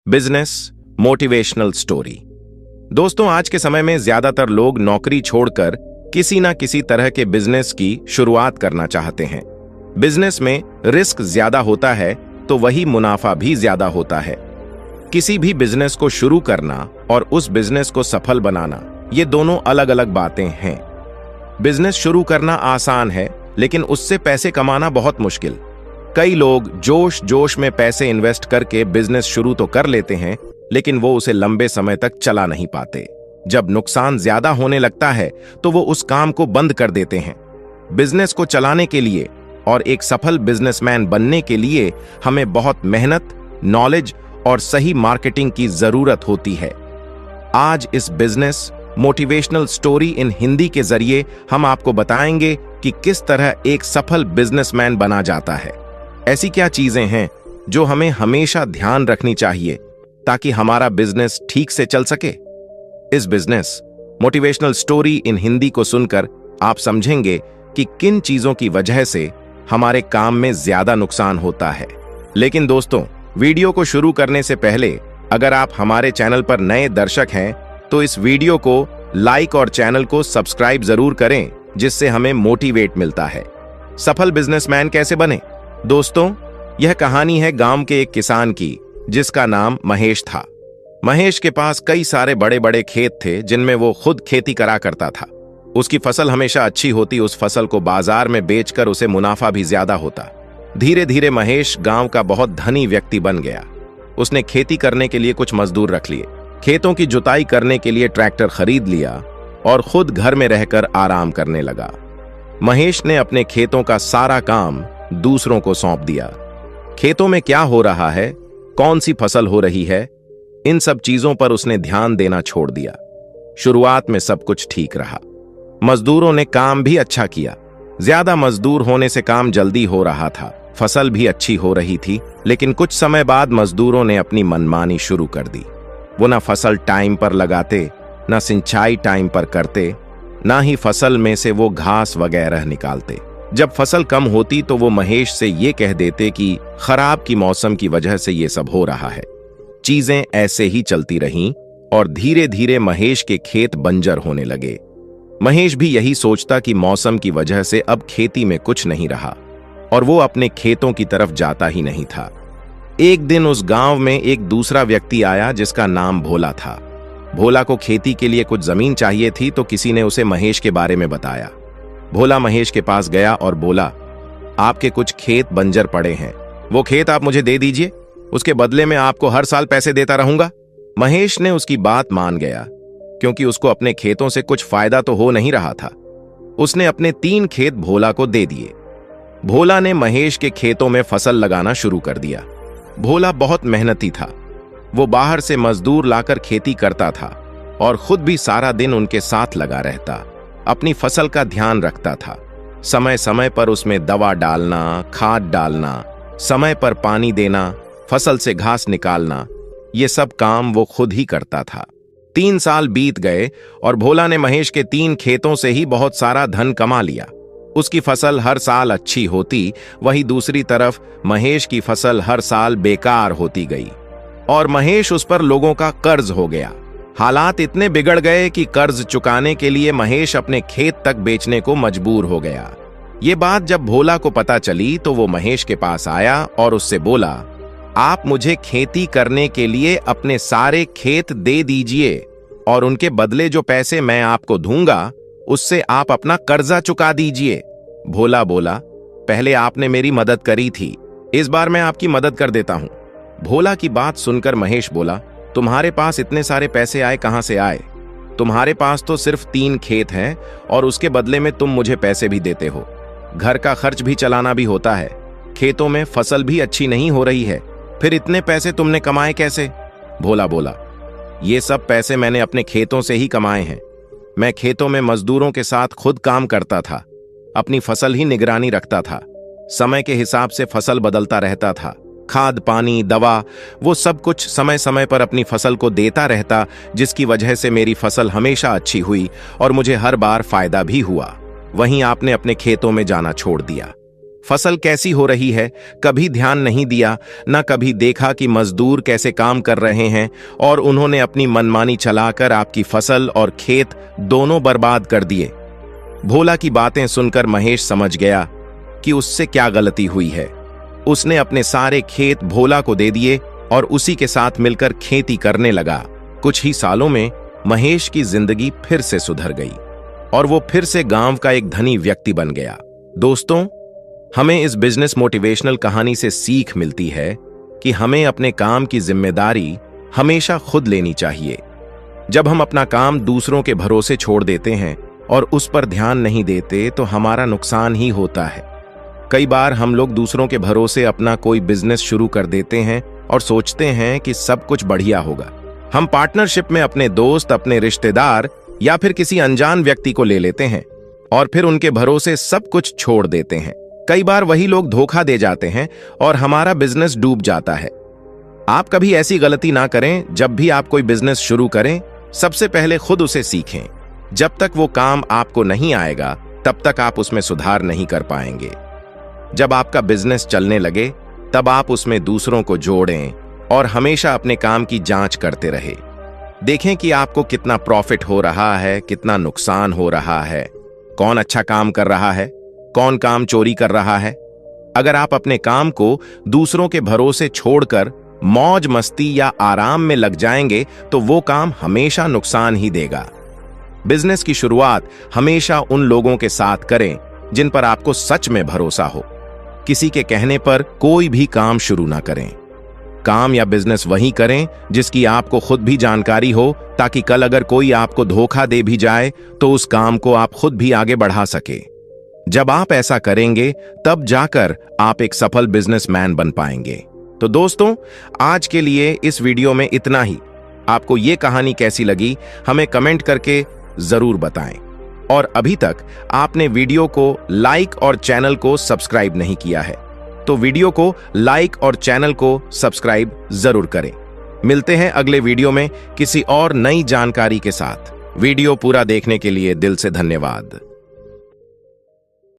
Business motivational story. दोस्तों, आज के समय में ज्यादातर लोग नौकरी छोड़कर किसी ना किसी तरह के बिजनेस की शुरुआत करना चाहते हैं। बिजनेस में रिस्क ज्यादा होता है तो वही मुनाफा भी ज्यादा होता है। किसी भी बिजनेस को शुरू करना और उस बिजनेस को सफल बनाना, ये दोनों अलग अलग बातें हैं। बिजनेस शुरू करना आसान है, लेकिन उससे पैसे कमाना बहुत मुश्किल। कई लोग जोश जोश में पैसे इन्वेस्ट करके बिजनेस शुरू तो कर लेते हैं, लेकिन वो उसे लंबे समय तक चला नहीं पाते। जब नुकसान ज्यादा होने लगता है तो वो उस काम को बंद कर देते हैं। बिजनेस को चलाने के लिए और एक सफल बिजनेसमैन बनने के लिए हमें बहुत मेहनत, नॉलेज और सही मार्केटिंग की जरूरत होती है। आज इस business motivational story in Hindi के जरिए हम आपको बताएंगे कि किस तरह एक सफल बिजनेसमैन बना जाता है। ऐसी क्या चीजें हैं जो हमें हमेशा ध्यान रखनी चाहिए ताकि हमारा बिजनेस ठीक से चल सके। इस business motivational story in Hindi को सुनकर आप समझेंगे कि किन चीजों की वजह से हमारे काम में ज्यादा नुकसान होता है। लेकिन दोस्तों, वीडियो को शुरू करने से पहले अगर आप हमारे चैनल पर नए दर्शक हैं तो इस वीडियो को लाइक और चैनल को सब्सक्राइब जरूर करें, जिससे हमें मोटिवेट मिलता है। सफल बिजनेसमैन कैसे बने? दोस्तों, यह कहानी है गांव के एक किसान की, जिसका नाम महेश था। महेश के पास कई सारे बड़े बड़े खेत थे जिनमें वो खुद खेती करा करता था। उसकी फसल हमेशा अच्छी होती, उस फसल को बाजार में बेचकर उसे मुनाफा भी ज्यादा होता। धीरे धीरे महेश गांव का बहुत धनी व्यक्ति बन गया। उसने खेती करने के लिए कुछ मजदूर रख लिए, खेतों की जुताई करने के लिए ट्रैक्टर खरीद लिया और खुद घर में रहकर आराम करने लगा। महेश ने अपने खेतों का सारा काम दूसरों को सौंप दिया। खेतों में क्या हो रहा है, कौन सी फसल हो रही है, इन सब चीजों पर उसने ध्यान देना छोड़ दिया। शुरुआत में सब कुछ ठीक रहा, मजदूरों ने काम भी अच्छा किया। ज्यादा मजदूर होने से काम जल्दी हो रहा था, फसल भी अच्छी हो रही थी। लेकिन कुछ समय बाद मजदूरों ने अपनी मनमानी शुरू कर दी। वो ना फसल टाइम पर लगाते, ना सिंचाई टाइम पर करते, ना ही फसल में से वो घास वगैरह निकालते। जब फसल कम होती तो वो महेश से ये कह देते कि खराब की मौसम की वजह से ये सब हो रहा है। चीजें ऐसे ही चलती रहीं और धीरे धीरे महेश के खेत बंजर होने लगे। महेश भी यही सोचता कि मौसम की वजह से अब खेती में कुछ नहीं रहा और वो अपने खेतों की तरफ जाता ही नहीं था। एक दिन उस गांव में एक दूसरा व्यक्ति आया जिसका नाम भोला था। भोला को खेती के लिए कुछ जमीन चाहिए थी, तो किसी ने उसे महेश के बारे में बताया। भोला महेश के पास गया और बोला, आपके कुछ खेत बंजर पड़े हैं, वो खेत आप मुझे दे दीजिए, उसके बदले में आपको हर साल पैसे देता रहूंगा। महेश ने उसकी बात मान गया, क्योंकि उसको अपने खेतों से कुछ फायदा तो हो नहीं रहा था। उसने अपने 3 खेत भोला को दे दिए। भोला ने महेश के खेतों में फसल लगाना शुरू कर दिया। भोला बहुत मेहनती था। वो बाहर से मजदूर लाकर खेती करता था और खुद भी सारा दिन उनके साथ लगा रहता। अपनी फसल का ध्यान रखता था। समय समय पर उसमें दवा डालना, खाद डालना, समय पर पानी देना, फसल से घास निकालना, ये सब काम वो खुद ही करता था। 3 साल बीत गए और भोला ने महेश के 3 खेतों से ही बहुत सारा धन कमा लिया। उसकी फसल हर साल अच्छी होती, वहीं दूसरी तरफ महेश की फसल हर साल बेकार होती गई और महेश उस पर लोगों का कर्ज हो गया। हालात इतने बिगड़ गए कि कर्ज चुकाने के लिए महेश अपने खेत तक बेचने को मजबूर हो गया। ये बात जब भोला को पता चली तो वो महेश के पास आया और उससे बोला, आप मुझे खेती करने के लिए अपने सारे खेत दे दीजिए और उनके बदले जो पैसे मैं आपको दूंगा उससे आप अपना कर्जा चुका दीजिए। भोला बोला, पहले आपने मेरी मदद करी थी, इस बार मैं आपकी मदद कर देता हूं। भोला की बात सुनकर महेश बोला, तुम्हारे पास इतने सारे पैसे आए कहां से आए? तुम्हारे पास तो सिर्फ 3 खेत हैं और उसके बदले में तुम मुझे पैसे भी देते हो। घर का खर्च भी चलाना भी होता है, खेतों में फसल भी अच्छी नहीं हो रही है, फिर इतने पैसे तुमने कमाए कैसे? भोला बोला, ये सब पैसे मैंने अपने खेतों से ही कमाए हैं। मैं खेतों में मजदूरों के साथ खुद काम करता था, अपनी फसल ही निगरानी रखता था, समय के हिसाब से फसल बदलता रहता था, खाद, पानी, दवा, वो सब कुछ समय समय पर अपनी फसल को देता रहता, जिसकी वजह से मेरी फसल हमेशा अच्छी हुई और मुझे हर बार फायदा भी हुआ। वहीं आपने अपने खेतों में जाना छोड़ दिया, फसल कैसी हो रही है कभी ध्यान नहीं दिया, न कभी देखा कि मजदूर कैसे काम कर रहे हैं, और उन्होंने अपनी मनमानी चलाकर आपकी फसल और खेत दोनों बर्बाद कर दिए। भोला की बातें सुनकर महेश समझ गया कि उससे क्या गलती हुई है। उसने अपने सारे खेत भोला को दे दिए और उसी के साथ मिलकर खेती करने लगा। कुछ ही सालों में महेश की जिंदगी फिर से सुधर गई और वो फिर से गांव का एक धनी व्यक्ति बन गया। दोस्तों, हमें इस बिजनेस मोटिवेशनल कहानी से सीख मिलती है कि हमें अपने काम की जिम्मेदारी हमेशा खुद लेनी चाहिए। जब हम अपना काम दूसरों के भरोसे छोड़ देते हैं और उस पर ध्यान नहीं देते तो हमारा नुकसान ही होता है। कई बार हम लोग दूसरों के भरोसे अपना कोई बिजनेस शुरू कर देते हैं और सोचते हैं कि सब कुछ बढ़िया होगा। हम पार्टनरशिप में अपने दोस्त, अपने रिश्तेदार या फिर किसी अनजान व्यक्ति को ले लेते हैं और फिर उनके भरोसे सब कुछ छोड़ देते हैं। कई बार वही लोग धोखा दे जाते हैं और हमारा बिजनेस डूब जाता है। आप कभी ऐसी गलती ना करें। जब भी आप कोई बिजनेस शुरू करें, सबसे पहले खुद उसे सीखें। जब तक वो काम आपको नहीं आएगा, तब तक आप उसमें सुधार नहीं कर पाएंगे। जब आपका बिजनेस चलने लगे, तब आप उसमें दूसरों को जोड़ें और हमेशा अपने काम की जांच करते रहे। देखें कि आपको कितना प्रॉफिट हो रहा है, कितना नुकसान हो रहा है, कौन अच्छा काम कर रहा है, कौन काम चोरी कर रहा है। अगर आप अपने काम को दूसरों के भरोसे छोड़कर मौज मस्ती या आराम में लग जाएंगे तो वो काम हमेशा नुकसान ही देगा। बिजनेस की शुरुआत हमेशा उन लोगों के साथ करें जिन पर आपको सच में भरोसा हो। किसी के कहने पर कोई भी काम शुरू ना करें। काम या बिजनेस वही करें जिसकी आपको खुद भी जानकारी हो, ताकि कल अगर कोई आपको धोखा दे भी जाए तो उस काम को आप खुद भी आगे बढ़ा सके। जब आप ऐसा करेंगे, तब जाकर आप एक सफल बिजनेसमैन बन पाएंगे। तो दोस्तों, आज के लिए इस वीडियो में इतना ही। आपको ये कहानी कैसी लगी, हमें कमेंट करके जरूर बताएं। और अभी तक आपने वीडियो को लाइक और चैनल को सब्सक्राइब नहीं किया है, तो वीडियो को लाइक और चैनल को सब्सक्राइब जरूर करें। मिलते हैं अगले वीडियो में किसी और नई जानकारी के साथ। वीडियो पूरा देखने के लिए दिल से धन्यवाद।